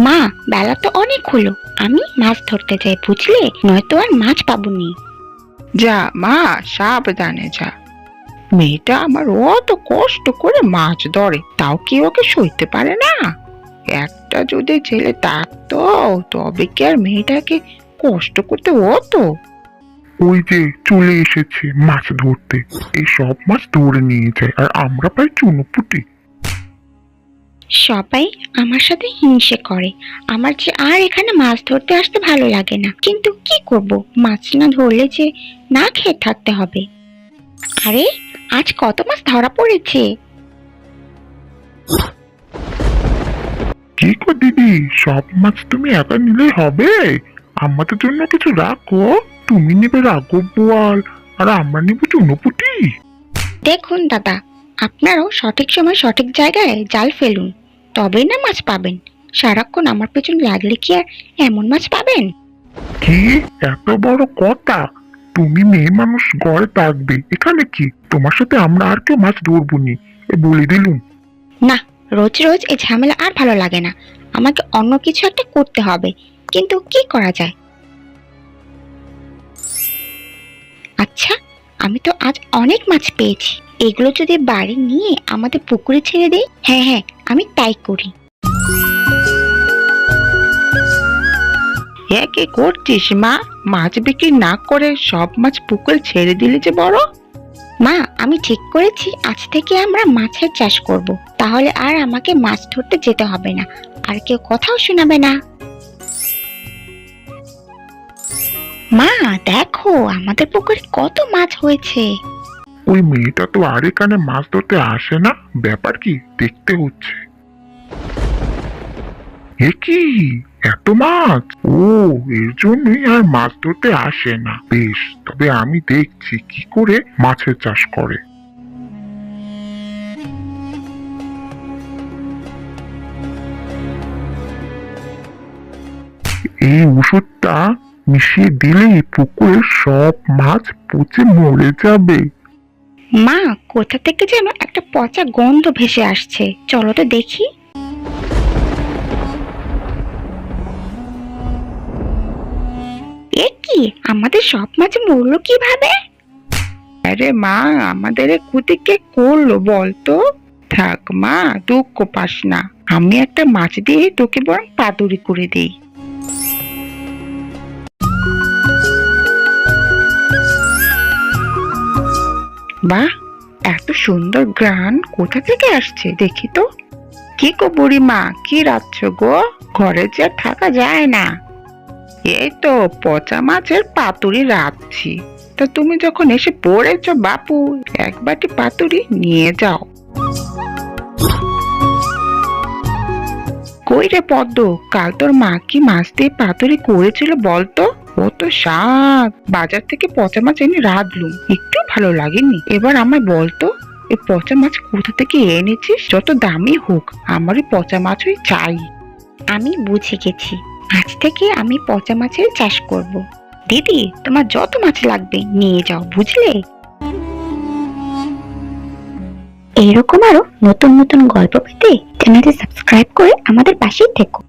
মা, বেলা তো অনেক হলো, আমি মাছ ধরতে যাই বুঝলে, নয়তো আর মাছ পাবনি। যা মা, সাবধানে যা। মেয়েটা আমার অত কষ্ট করে মাছ ধরে, তাও কি ওকে সইতে পারে না? একটা যদি ছেলে থাকতো তবে কি আর মেয়েটাকে কষ্ট করতে হতো? ওই যে চলে এসেছে মাছ ধরতে, এই সব মাছ ধরে নিয়ে যায় আর আমরা পাই চুনোপুটি। সবাই আমার সাথে হিংসে করে, আমার যে আর এখানে মাছ ধরতে আসতে ভালো লাগে না, কিন্তু কি করব, মাছ না ধরলে যে না খেয়ে থাকতে হবে। আরে, আজ কত মাছ ধরা পড়েছে! কি গো দিদি, সব মাছ তুমি একা নিলে হবে? আমাদের জন্য কিছু রাখো। তুমি নেবে রাঘব বোয়াল আর আমরা নেব চুনোপুটি। দেখুন দাদা, আপনারাও সঠিক সময় সঠিক জায়গায় জাল ফেলুন, তবেই না মাছ পাবেন। সারাক্ষণ আমার পেছনে লাগলে কি আর এমন মাছ পাবেন? কি এত বড় কথা! তুমি মেয়ে মানুষ ঘরে থাকবে, এখানে কি? তোমার সাথে আমরা আর কেউ মাছ ধরবো নি, এ বলে দিলুম। না, রোজ রোজ এই ঝামেলা আর ভালো লাগে না, আমাকে অন্য কিছু একটা করতে হবে, কিন্তু কি করা যায়? আচ্ছা, আমি তো আজ অনেক মাছ পেয়েছি, এগুলো যদি বাড়ি নিয়ে আমাদের পুকুরে ছেড়ে দেই। হ্যাঁ হ্যাঁ, আমি তাই করি। কি করছিস মা? মাছ বিক্রি না করে সব মাছ পুকুরে ছেড়ে দিলে যে বড়। মা, আমি ঠিক করেছি আজ থেকে আমরা মাছের চাষ করব, তাহলে আর আমাকে মাছ ধরতে যেতে হবে না, আর কেউ কথাও শোনাবে না। মা দেখো, আমাদের পুকুরে কত মাছ হয়েছে। ওই মেয়েটা তো আর এখানে মাছ ধরতে আসে না, ব্যাপার কি দেখতে হচ্ছে। এ কি, এত মাছ! ও, এর জন্যই আর মাছ ধরতে আসে না। বেশ, তবে আমি দেখছি কি করে মাছের চাষ করে। এই ওষুধটা মিশিয়ে দিলে পুকুরের সব মাছ পচে মরে যাবে। মা, কোথা থেকে যেন একটা পচা গন্ধ ভেসে আসছে, চলো তো দেখি। এ কি, আমাদের সব মাছ মরলো কিভাবে? আরে মা, আমাদের এ ক্ষতি কে করলো বলতো? থাক মা, দুঃখ পাস না, আমি একটা মাছ দিয়ে তোকে বরং পাতুরি করে দিই। বাহ, এত সুন্দর ঘ্রাণ কোথা থেকে আসছে দেখি তো। কি গো বুড়িমা, কি রাঁধছ গো? ঘরে যে আর থাকা যায় না। এই তো পচা মাছের পাতুরি রাঁধছি। তা তুমি যখন এসে পড়েছো বাপু, এক বাটি পাতুরি নিয়ে যাও। কই রে পদ্ম, কাল তোর মা কি মাছ দিয়ে পাতুরি করেছিল বলতো? ও তো স্বাদ, বাজার থেকে পচা মাছ এনে রাঁধলুম, একটু ভালো লাগেনি। এবার আমায় বলতো, এই পচা মাছ কোথা থেকে এনেছিস? যত দামি হোক, আমার এই পচা মাছই চাই। আমি বুঝে গেছি, আজ থেকে আমি পচা মাছের চাষ করব। দিদি, তোমার যত মাছ লাগবে নিয়ে যাও, বুঝলে? এইরকম আরো নতুন নতুন গল্প পেতে চ্যানেলটি সাবস্ক্রাইব করে আমাদের পাশেই থেকো।